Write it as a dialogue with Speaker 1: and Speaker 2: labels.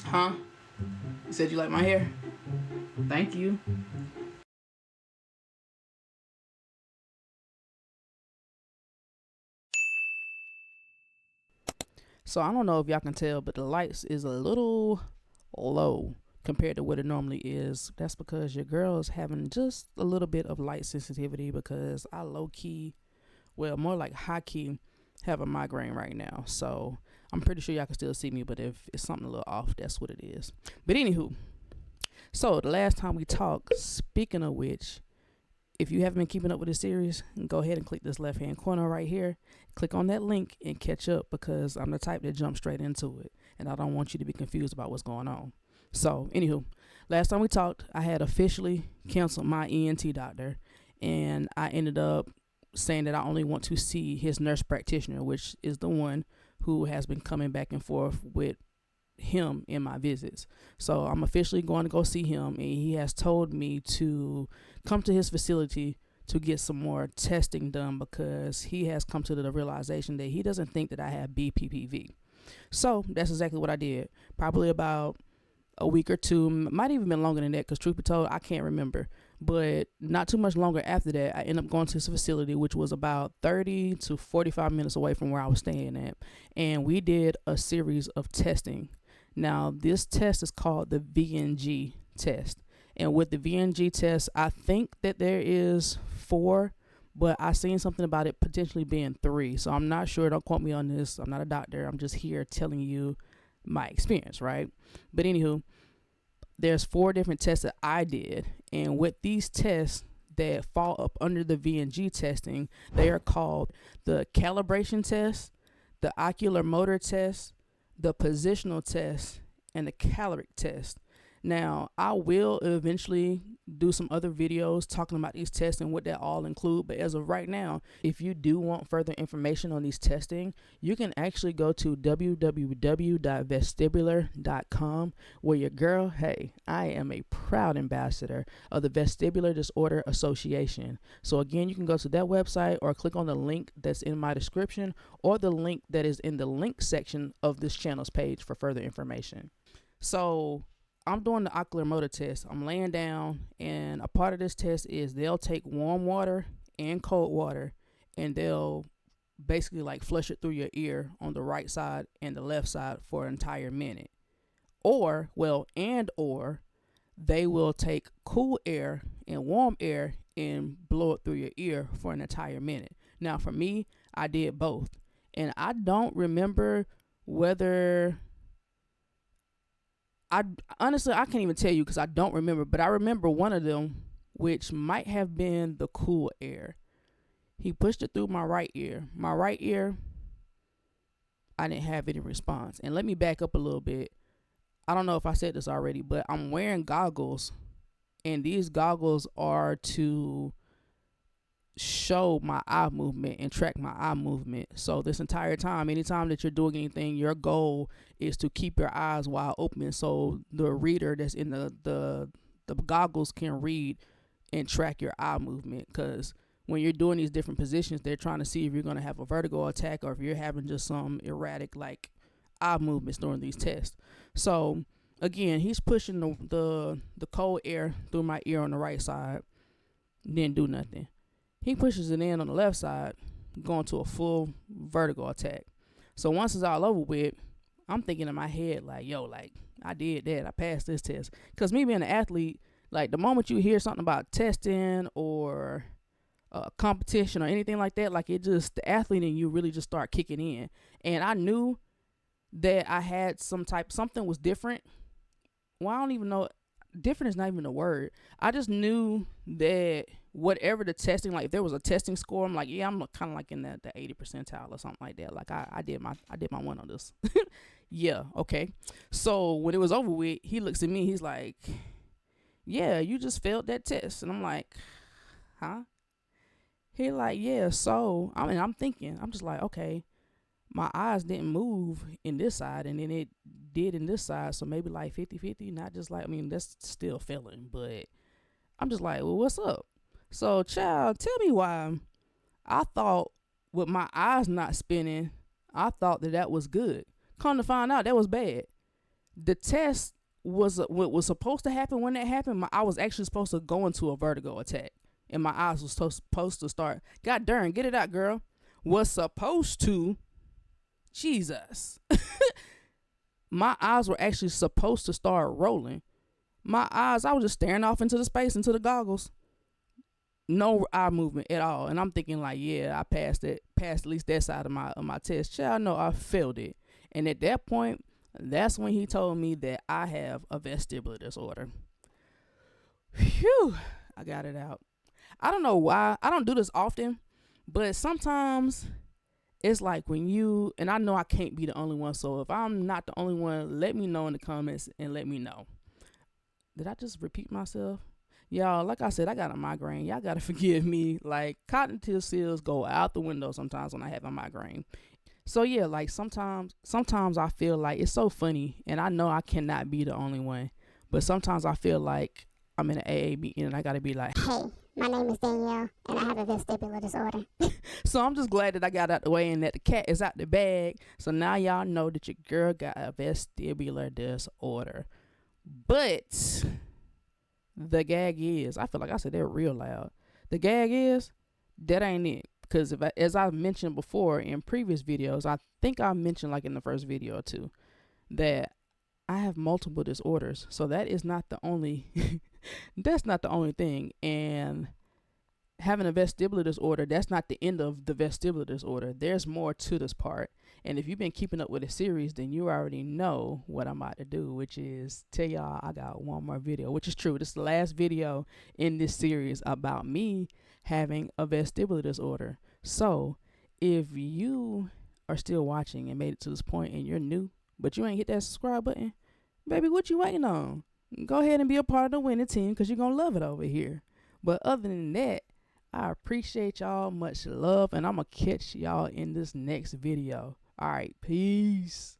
Speaker 1: Huh? You said you like my hair? Thank you. So I don't know if y'all can tell, but the lights is a little low compared to what it normally is. That's because your girl is having just a little bit of light sensitivity because I low key, well, more like high key, have a migraine right now. So I'm pretty sure y'all can still see me, but if it's something a little off, that's what it is. But anywho, so the last time we talked, speaking of which, if you haven't been keeping up with this series, go ahead and click this left hand corner right here. Click on that link and catch up because I'm the type that jumps straight into it. And I don't want you to be confused about what's going on. So, anywho, last time we talked, I had officially canceled my ENT doctor. And I ended up saying that I only want to see his nurse practitioner, which is the one who has been coming back and forth with him in my visits. So I'm officially going to go see him, and he has told me to come to his facility to get some more testing done because he has come to the realization that he doesn't think that I have BPPV. So that's exactly what I did. Probably about a week or two, might even been longer than that because truth be told, I can't remember. But not too much longer after that, I ended up going to his facility, which was about 30 to 45 minutes away from where I was staying at. And we did a series of testing. Now, this test is called the VNG test. And with the VNG test, I think that there is 4, but I seen something about it potentially being 3. So I'm not sure. Don't quote me on this. I'm not a doctor. I'm just here telling you my experience, right? But anywho, there's 4 different tests that I did. And with these tests that fall up under the VNG testing, they are called the calibration test, the ocular motor test, the positional test, and the caloric test. Now, I will eventually do some other videos talking about these tests and what that all include. But as of right now, if you do want further information on these testing, you can actually go to www.vestibular.com, where your girl, hey, I am a proud ambassador of the Vestibular Disorder Association. So again, you can go to that website or click on the link that's in my description or the link that is in the link section of this channel's page for further information. So I'm doing the ocular motor test. I'm laying down, and a part of this test is they'll take warm water and cold water, and they'll basically like flush it through your ear on the right side and the left side for an entire minute. Or they will take cool air and warm air and blow it through your ear for an entire minute. Now, for me, I did both, and I don't remember whether I can't even tell you because I don't remember, but I remember one of them, which might have been the cool air. He pushed it through my right ear. My right ear, I didn't have any response. And let me back up a little bit. I don't know if I said this already, but I'm wearing goggles, and these goggles are to show my eye movement and track my eye movement. So this entire time, anytime that you're doing anything, your goal is to keep your eyes wide open so the reader that's in the goggles can read and track your eye movement. Because when you're doing these different positions, they're trying to see if you're going to have a vertigo attack or if you're having just some erratic like eye movements during these tests. So again, he's pushing the cold air through my ear on the right side, didn't do nothing. He pushes it in on the left side, going to a full vertigo attack. So once it's all over with, I'm thinking in my head like, yo, like I did that. I passed this test. Because me being an athlete, like the moment you hear something about testing or competition or anything like that, like it just, the athlete in you really just start kicking in. And I knew that I had something was different. Well, I don't even know. Different is not even a word. I just knew that whatever the testing, like if there was a testing score, I'm like, yeah, I'm kind of like in the 80 percentile or something like that. Like I did my one on this. Yeah, okay. So when it was over with, he looks at me, he's like, yeah, you just failed that test. And I'm like, huh? He like, yeah, so I'm thinking, I'm just like, okay, my eyes didn't move in this side and then it did in this side, so maybe like 50-50, not just like, I mean, that's still failing, but I'm just like, well, what's up? So child, tell me why I thought with my eyes not spinning, I thought that was good. Come to find out, that was bad. The test was what was supposed to happen when that happened. I was actually supposed to go into a vertigo attack, and my eyes was supposed to start. God darn, get it out, girl. Was supposed to. Jesus. My eyes were actually supposed to start rolling. My eyes, I was just staring off into the space, into the goggles. No eye movement at all. And I'm thinking like, yeah, I passed at least that side of my test. Child, no, I failed it. And at that point, that's when he told me that I have a vestibular disorder. Phew, I got it out. I don't know why. I don't do this often, but sometimes it's like when you, and I know I can't be the only one, so if I'm not the only one, let me know in the comments and let me know. Did I just repeat myself? Y'all, like I said, I got a migraine. Y'all gotta forgive me. Like, cognitive skills go out the window sometimes when I have a migraine. So yeah, like sometimes I feel like it's so funny, and I know I cannot be the only one, but sometimes I feel like I'm in an AA meeting and I gotta be like,
Speaker 2: hey, my name is Danielle and I have a vestibular disorder.
Speaker 1: So I'm just glad that I got out the way and that the cat is out the bag. So now y'all know that your girl got a vestibular disorder. But the gag is, I feel like I said that real loud. The gag is, that ain't it. Because as I mentioned before in previous videos, I think I mentioned like in the first video or two, that I have multiple disorders. So that is not the only, that's not the only thing. And having a vestibular disorder, that's not the end of the vestibular disorder. There's more to this part. And if you've been keeping up with the series, then you already know what I'm about to do, which is tell y'all I got one more video, which is true. This is the last video in this series about me having a vestibular disorder. So if you are still watching and made it to this point and you're new, but you ain't hit that subscribe button, baby, what you waiting on? Go ahead and be a part of the winning team, because you're going to love it over here. But other than that, I appreciate y'all. Much love. And I'm going to catch y'all in this next video. All right. Peace.